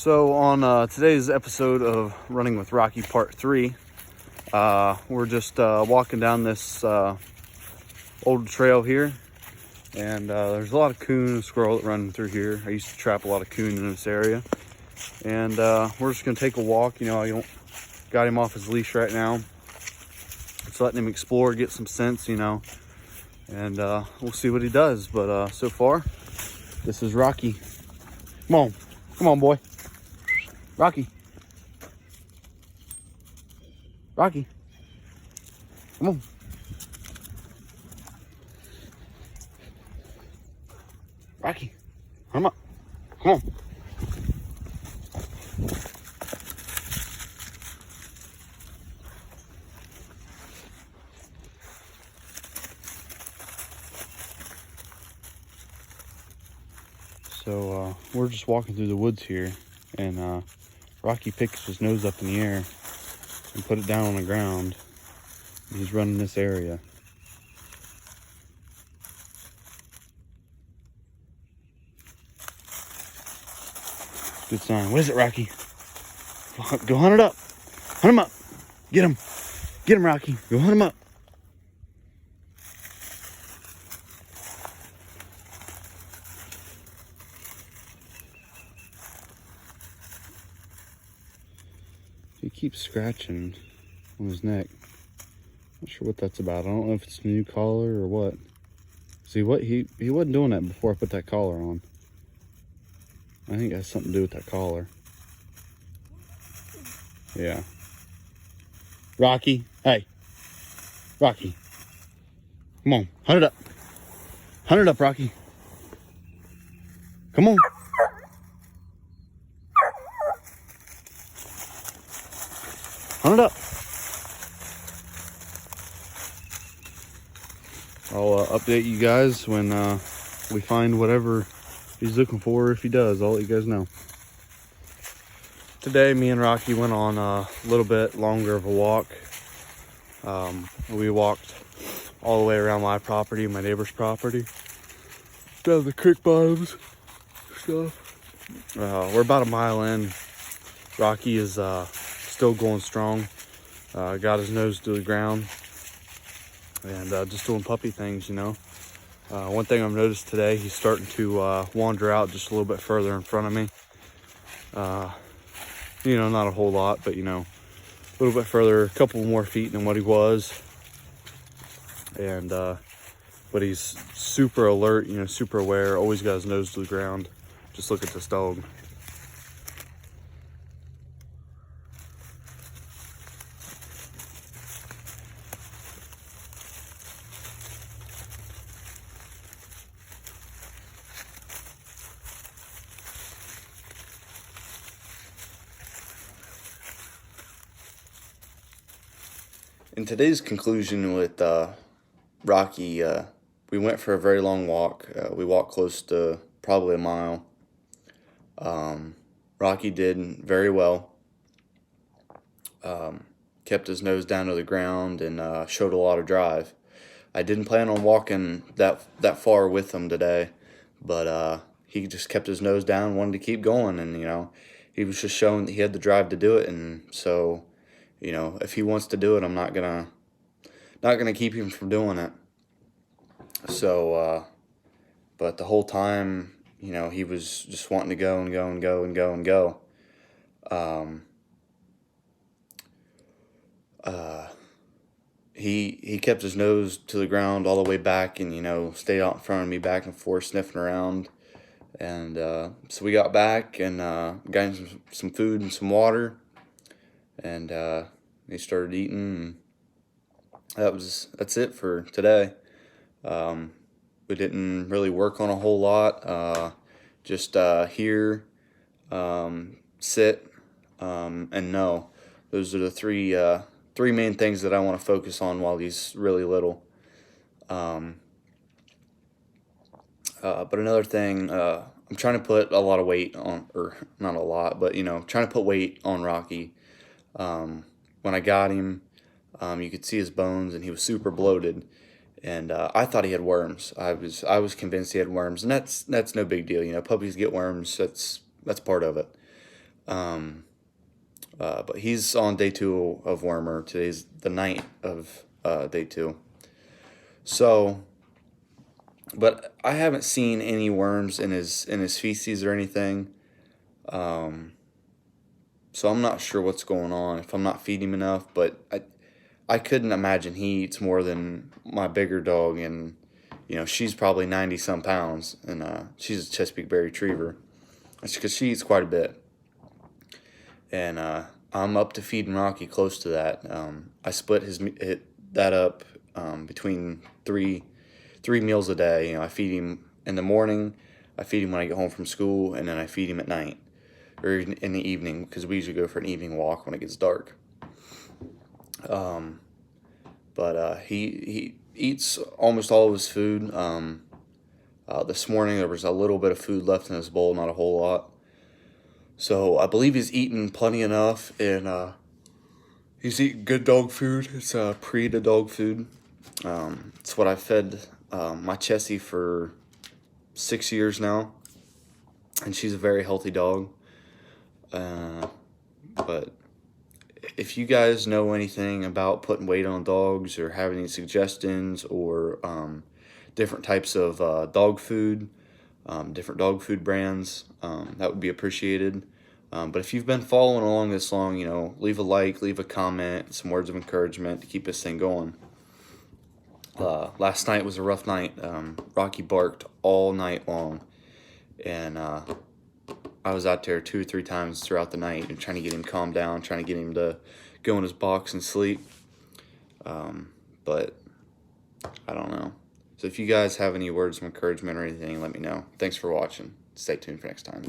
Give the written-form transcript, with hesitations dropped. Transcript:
So on today's episode of Running with Rocky Part 3, we're just walking down this old trail here, and there's a lot of coon and squirrel that run through here. I used to trap a lot of coon in this area, and we're just going to take a walk. You know, I don't got him off his leash right now. Just letting him explore, get some sense, you know, and we'll see what he does. But so far, this is Rocky. Come on, boy. Rocky. Rocky. Come on. Rocky. Come up. Come on. So we're just walking through the woods here, and Rocky picked his nose up in the air and put it down on the ground. And he's running this area. Good sign. What is it, Rocky? Go hunt it up. Hunt him up. Get him. Get him, Rocky. Go hunt him up. He keeps scratching on his neck. Not sure what that's about. I don't know if it's a new collar or what. See what he wasn't doing that before I put that collar on. I think it has something to do with that collar. Yeah. Rocky, hey. Rocky. Come on, hunt it up. Hunt it up, Rocky. Come on. Hunt it up. I'll update you guys when we find whatever he's looking for. If he does, I'll let you guys know. Today, me and Rocky went on a little bit longer of a walk. We walked all the way around my property, my neighbor's property, down the creek bottoms, stuff. We're about a mile in. Rocky is still going strong. Got his nose to the ground and just doing puppy things, you know. One thing I've noticed today, he's starting to wander out just a little bit further in front of me. You know, not a whole lot, but you know, a little bit further, a couple more feet than what he was. And but he's super alert, you know, super aware, always got his nose to the ground. Just look at this dog. In today's conclusion with Rocky, we went for a very long walk. We walked close to probably a mile. Rocky did very well. Kept his nose down to the ground and showed a lot of drive. I didn't plan on walking that far with him today, but he just kept his nose down, wanted to keep going, and you know, he was just showing that he had the drive to do it. And so, you know, if he wants to do it, I'm not gonna keep him from doing it. So, but the whole time, you know, he was just wanting to go and go and go and go and go. He kept his nose to the ground all the way back, and you know, stayed out in front of me, back and forth, sniffing around. And so we got back and got him some food and some water, and he started eating. And that's it for today. We didn't really work on a whole lot. Just hear, sit, and know. Those are the three main things that I want to focus on while he's really little. But another thing, I'm trying to put a lot of weight on, or not a lot, but you know, trying to put weight on Rocky. When I got him, you could see his bones, and he was super bloated. And I thought he had worms. I was convinced he had worms, and that's no big deal. You know, puppies get worms. That's part of it. But he's on day 2 of wormer. Today's the night of day 2. So, but I haven't seen any worms in his feces or anything. So I'm not sure what's going on if I'm not feeding him enough. But I couldn't imagine he eats more than my bigger dog, and she's probably 90 some pounds, and she's a Chesapeake Bay Retriever. That's because she eats quite a bit. And I'm up to feeding Rocky close to that. I split that up between three meals a day. I feed him in the morning, I feed him when I get home from school, and then I feed him at night or in the evening, because we usually go for an evening walk when it gets dark. But he eats almost all of his food. This morning there was a little bit of food left in his bowl, not a whole lot. So I believe he's eaten plenty enough, and he's eating good dog food. It's Purina dog food. It's what I fed my Chessie for 6 years now, and she's a very healthy dog. But if you guys know anything about putting weight on dogs, or have any suggestions, or different types of dog food, different dog food brands, that would be appreciated. But if you've been following along this long, leave a like, leave a comment, some words of encouragement to keep this thing going. Last night was a rough night. Rocky barked all night long, and I was out there 2 or 3 times throughout the night and trying to get him calmed down, trying to get him to go in his box and sleep. But I don't know. So if you guys have any words of encouragement or anything, let me know. Thanks for watching. Stay tuned for next time.